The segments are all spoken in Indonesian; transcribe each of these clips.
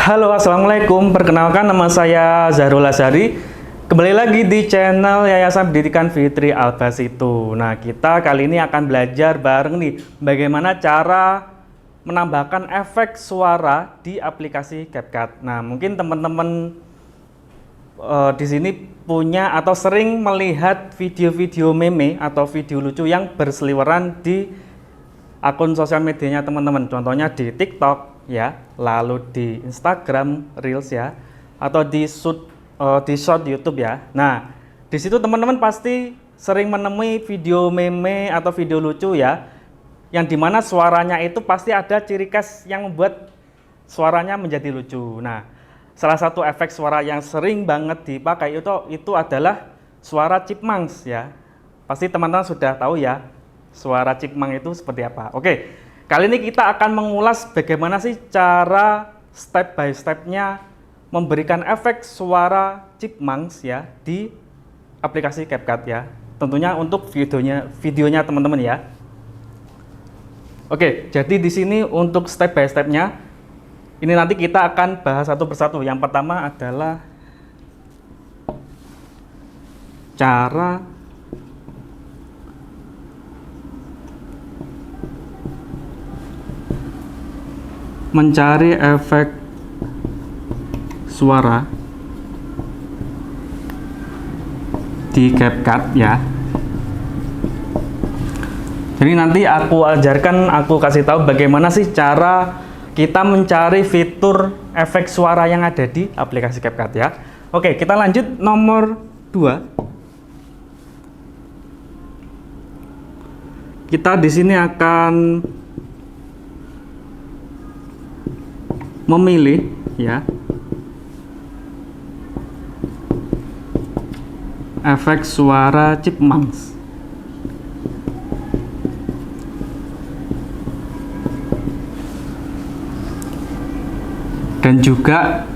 Halo, assalamualaikum. Perkenalkan, nama saya Zahrul Azhari. Kembali lagi di channel Yayasan Pendidikan Fitri Albasitu. Nah, kita kali ini akan belajar bareng nih bagaimana cara menambahkan efek suara di aplikasi CapCut. Nah, mungkin teman-teman di sini punya atau sering melihat video-video meme atau video lucu yang berseliweran di akun sosial medianya teman-teman. Contohnya di TikTok ya, lalu di Instagram Reels ya, atau di short YouTube ya. Nah, di situ teman-teman pasti sering menemui video meme atau video lucu ya, yang dimana suaranya itu pasti ada ciri khas yang membuat suaranya menjadi lucu. Nah, salah satu efek suara yang sering banget dipakai itu adalah suara chipmunks ya. Pasti teman-teman sudah tahu ya, suara chipmunk itu seperti apa. Oke, kali ini kita akan mengulas bagaimana sih cara step by stepnya memberikan efek suara chipmunks ya di aplikasi CapCut ya. Tentunya untuk videonya teman-teman ya. Oke, jadi di sini untuk step by stepnya, ini nanti kita akan bahas satu persatu. Yang pertama adalah cara mencari efek suara di CapCut ya. Jadi nanti aku kasih tahu bagaimana sih cara kita mencari fitur efek suara yang ada di aplikasi CapCut ya. Oke, kita lanjut nomor 2. Kita di sini akan memilih ya efek suara chipmunks. Dan juga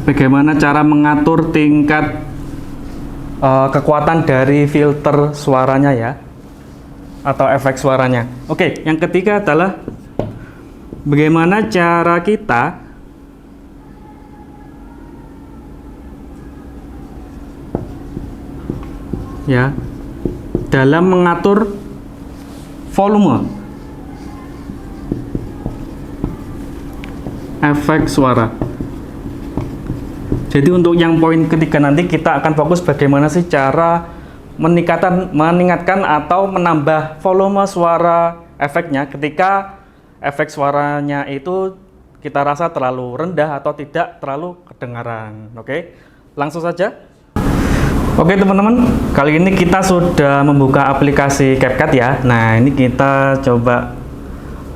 bagaimana cara mengatur tingkat kekuatan dari filter suaranya ya, atau efek suaranya. Oke, yang ketiga adalah bagaimana cara kita ya dalam mengatur volume efek suara. Jadi untuk yang poin ketiga nanti kita akan fokus bagaimana sih cara meningkatkan atau menambah volume suara efeknya ketika efek suaranya itu kita rasa terlalu rendah atau tidak terlalu kedengaran. Oke, langsung saja. Oke teman-teman, kali ini kita sudah membuka aplikasi CapCut ya. Nah, ini kita coba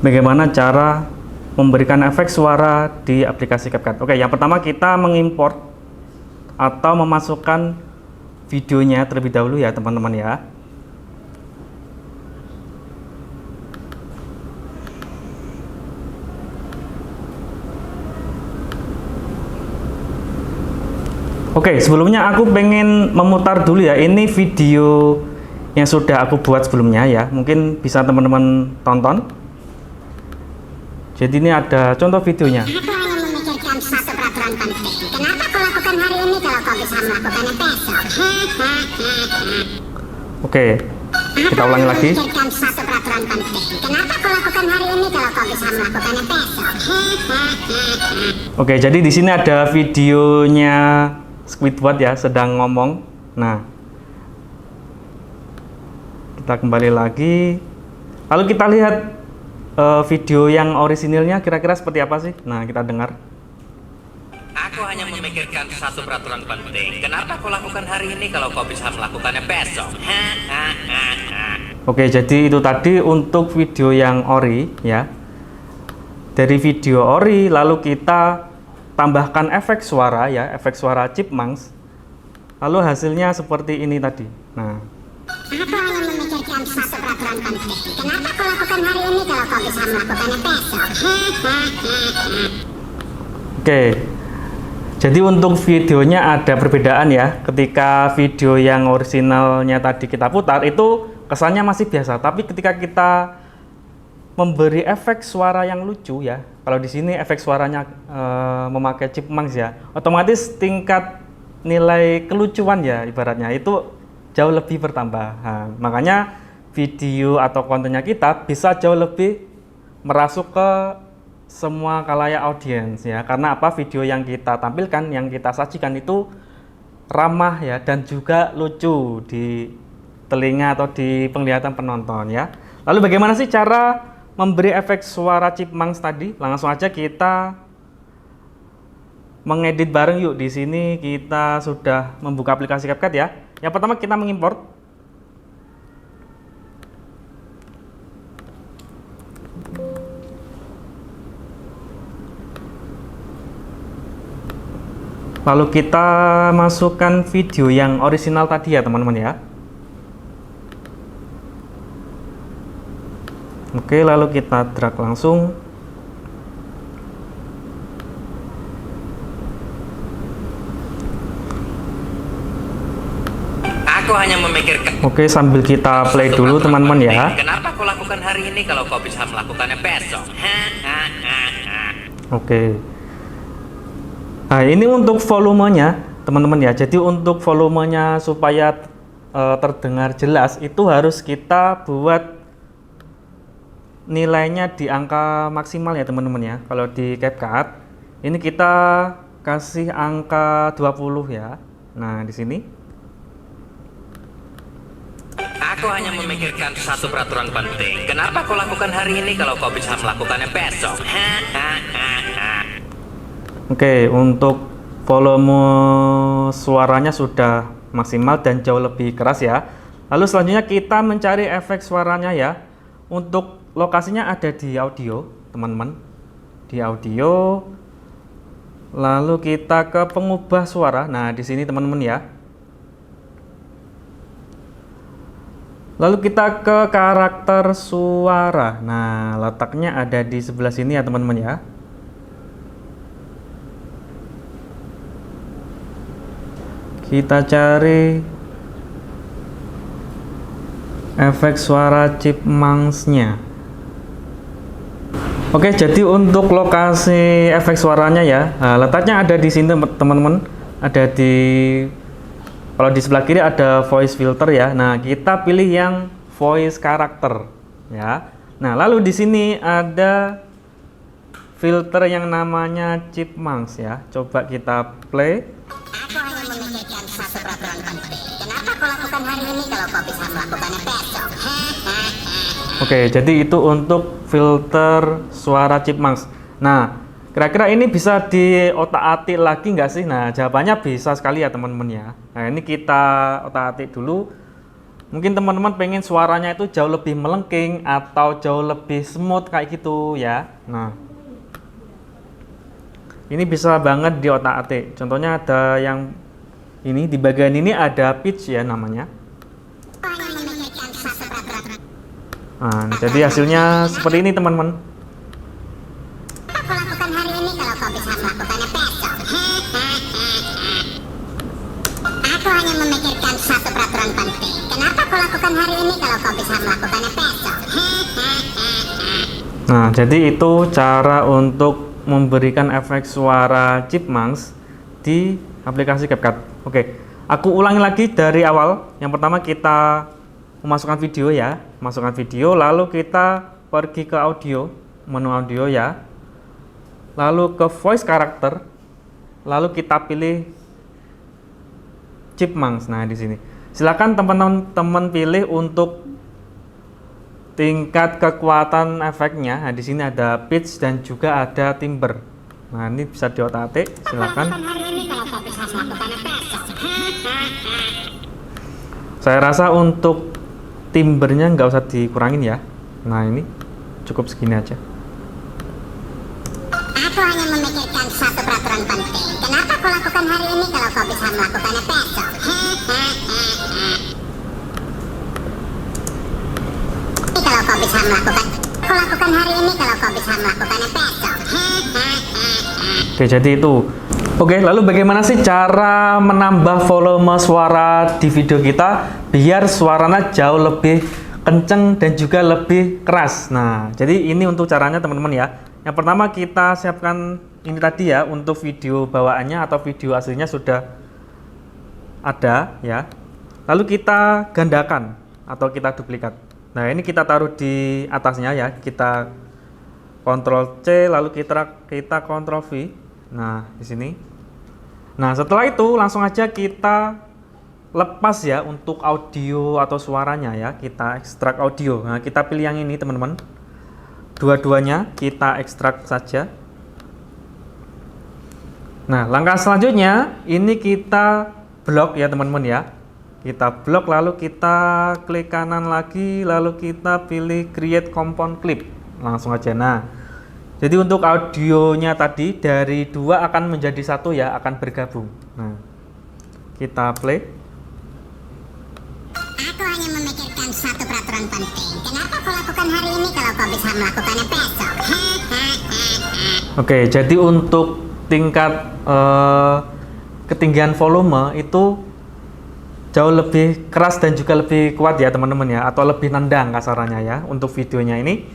bagaimana cara memberikan efek suara di aplikasi CapCut. Oke, yang pertama kita mengimport atau memasukkan videonya terlebih dahulu ya teman-teman ya. Oke, sebelumnya aku pengen memutar dulu ya, ini video yang sudah aku buat sebelumnya ya, mungkin bisa teman-teman tonton. Jadi ini ada contoh videonya. Aku hanya memikirkan satu peraturan penting. Kenapa kau lakukan hari ini kalau kau bisa melakukannya besok? Oke, kita ulangi lagi. Memikirkan satu peraturan penting. Kenapa kau lakukan hari ini kalau kau bisa melakukannya besok? Oke, jadi di sini ada videonya Squidward ya, sedang ngomong. Nah, kita kembali lagi. Lalu kita lihat video yang orisinilnya kira-kira seperti apa sih? Nah, kita dengar. Aku hanya memikirkan satu peraturan penting. Kenapa kau lakukan hari ini kalau kau bisa melakukannya besok? Oke, jadi itu tadi untuk video yang ori ya. Dari video ori lalu kita tambahkan efek suara ya, efek suara chipmunks. Lalu hasilnya seperti ini tadi. Nah, Aku hanya memikirkan satu peraturan penting. Kenapa kau lakukan hari ini kalau kau bisa melakukannya besok? oke. Jadi untuk videonya ada perbedaan ya. Ketika video yang orisinalnya tadi kita putar itu kesannya masih biasa, tapi ketika kita memberi efek suara yang lucu ya, kalau di sini efek suaranya memakai Chipmunks ya, otomatis tingkat nilai kelucuan ya ibaratnya itu jauh lebih bertambah. Nah, makanya video atau kontennya kita bisa jauh lebih merasuk ke semua khalayak audiens ya. Karena apa? Video yang kita tampilkan, yang kita sajikan itu ramah ya dan juga lucu di telinga atau di penglihatan penonton ya. Lalu bagaimana sih cara memberi efek suara Chipmunks tadi? Langsung aja kita mengedit bareng yuk. Di sini kita sudah membuka aplikasi CapCut ya. Yang pertama kita mengimport. Lalu kita masukkan video yang orisinal tadi ya teman-teman ya. Oke, lalu kita drag langsung. Aku hanya memikirkan. Oke, sambil kita play dulu teman-teman ya. Kenapa kau lakukan hari ini kalau kau bisa melakukannya besok? Oke. Nah, ini untuk volumenya teman-teman ya. Jadi untuk volumenya supaya terdengar jelas itu harus kita buat nilainya di angka maksimal ya teman-teman ya. Kalau di CapCut ini kita kasih angka 20 ya. Nah, di sini aku hanya memikirkan satu peraturan penting. Kenapa kau lakukan hari ini kalau kau bisa melakukannya besok? Oke, untuk volume suaranya sudah maksimal dan jauh lebih keras ya. Lalu selanjutnya kita mencari efek suaranya ya. Untuk lokasinya ada di audio, teman-teman. Di audio. Lalu kita ke pengubah suara. Nah, di sini teman-teman ya. Lalu kita ke karakter suara. Nah, letaknya ada di sebelah sini ya, teman-teman ya. Kita cari efek suara Chipmunks-nya. Oke, jadi untuk lokasi efek suaranya ya, letaknya ada di sini teman-teman. Ada di, kalau di sebelah kiri ada voice filter ya. Nah, kita pilih yang voice karakter ya. Nah, lalu di sini ada filter yang namanya Chipmunks ya. Coba kita play. Aku hanya memikirkan satu peraturan penting. Kenapa kau lakukan hari ini kalau kau bisa melakukannya besok? Oke, jadi itu untuk filter suara Chipmunks. Nah, kira-kira ini bisa diotak-atik lagi nggak sih? Nah, jawabannya bisa sekali ya teman-teman ya. Nah, ini kita otak-atik dulu. Mungkin teman-teman pengen suaranya itu jauh lebih melengking atau jauh lebih smooth kayak gitu ya. Nah, ini bisa banget di otak-atik. Contohnya ada yang ini di bagian ini ada pitch ya namanya. Nah, jadi hasilnya seperti ini teman-teman. Aku lakukan hari ini kalau kau bisa melakukannya besok. Aku hanya memikirkan satu peraturan penting. Kenapa kau lakukan hari ini kalau kau bisa melakukannya besok? Nah, jadi itu cara untuk memberikan efek suara Chipmunks di aplikasi CapCut. Oke, aku ulangi lagi dari awal. Yang pertama kita memasukkan video ya, masukkan video, lalu kita pergi ke audio, menu audio ya, lalu ke voice karakter, lalu kita pilih Chipmunks. Nah, di sini silakan teman-teman pilih untuk tingkat kekuatan efeknya. Nah, di sini ada pitch dan juga ada timbre. Nah, ini bisa diotak-atik, silakan. Saya rasa untuk timbrenya nggak usah dikurangin ya. Nah, ini cukup segini aja. Aku hanya memikirkan satu peraturan penting. Kenapa kau lakukan hari ini kalau kau bisa melakukannya besok? Kalau kau bisa kau lakukan hari ini kalau kau bisa melakukannya besok. Oke, jadi itu. Oke, lalu bagaimana sih cara menambah volume suara di video kita biar suaranya jauh lebih kenceng dan juga lebih keras? Nah, jadi ini untuk caranya teman-teman ya. Yang pertama kita siapkan ini tadi ya, untuk video bawaannya atau video aslinya sudah ada ya. Lalu kita gandakan atau kita duplikat. Nah, ini kita taruh di atasnya ya. Kita Ctrl C lalu kita Ctrl V. Nah, di sini. Nah, setelah itu langsung aja kita lepas ya untuk audio atau suaranya ya. Kita ekstrak audio. Nah, kita pilih yang ini teman-teman. Dua-duanya kita ekstrak saja. Nah, langkah selanjutnya ini kita blok ya teman-teman ya. Kita blok lalu kita klik kanan lagi lalu kita pilih create compound clip. Langsung aja. Nah, jadi untuk audionya tadi dari 2 akan menjadi 1 ya, akan bergabung. Nah, kita play. Aku hanya memikirkan satu peraturan penting. Kenapa kau lakukan hari ini kalau kau bisa melakukannya besok? Oke, jadi untuk tingkat ketinggian volume itu jauh lebih keras dan juga lebih kuat ya teman-teman ya, atau lebih nendang kasarannya ya untuk videonya ini.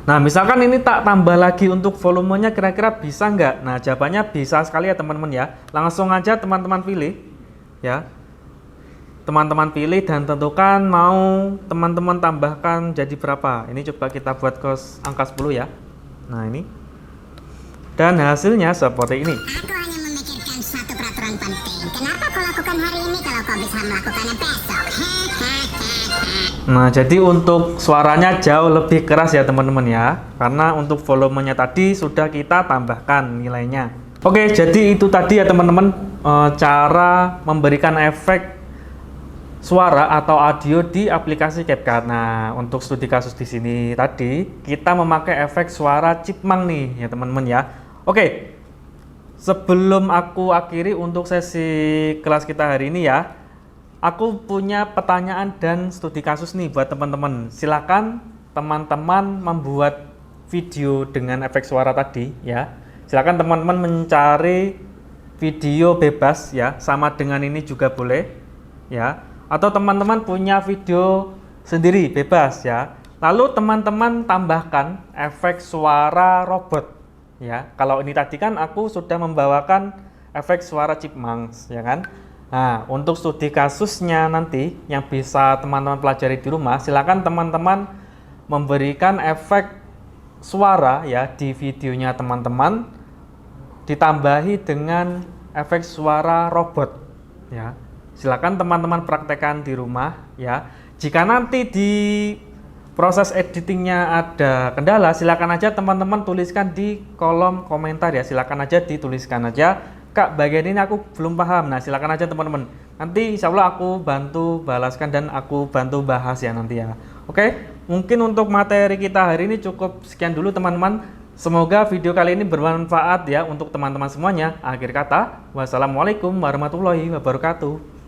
Nah, misalkan ini tak tambah lagi untuk volumenya, kira-kira bisa nggak? Nah, jawabannya bisa sekali ya teman-teman ya. Langsung aja teman-teman pilih ya. Teman-teman pilih dan tentukan mau teman-teman tambahkan jadi berapa. Ini coba kita buat ke angka 10 ya. Nah, ini. Dan hasilnya seperti ini. Aku hanya memikirkan satu peraturan penting. Kenapa kau lakukan hari ini kalau kau bisa melakukannya besok? Nah, jadi untuk suaranya jauh lebih keras ya teman-teman ya. Karena untuk volumenya tadi sudah kita tambahkan nilainya. Oke, jadi itu tadi ya teman-teman cara memberikan efek suara atau audio di aplikasi CapCut. Nah, untuk studi kasus di sini tadi kita memakai efek suara chipmunk nih ya teman-teman ya. Oke, sebelum aku akhiri untuk sesi kelas kita hari ini ya, aku punya pertanyaan dan studi kasus nih buat teman-teman. Silakan teman-teman membuat video dengan efek suara tadi ya. Silakan teman-teman mencari video bebas ya, sama dengan ini juga boleh ya. Atau teman-teman punya video sendiri bebas ya. Lalu teman-teman tambahkan efek suara robot ya. Kalau ini tadi kan aku sudah membawakan efek suara chipmunks ya kan. Nah, untuk studi kasusnya nanti yang bisa teman-teman pelajari di rumah, silakan teman-teman memberikan efek suara ya di videonya teman-teman, ditambahi dengan efek suara robot ya. Silakan teman-teman praktekkan di rumah ya. Jika nanti di proses editingnya ada kendala, silakan aja teman-teman tuliskan di kolom komentar ya. Silakan aja dituliskan aja, Kak, bagian ini aku belum paham. Nah, silakan aja teman-teman. Nanti insya Allah aku bantu balaskan dan aku bantu bahas ya nanti ya. Oke, mungkin untuk materi kita hari ini cukup sekian dulu teman-teman. Semoga video kali ini bermanfaat ya untuk teman-teman semuanya. Akhir kata, wassalamualaikum warahmatullahi wabarakatuh.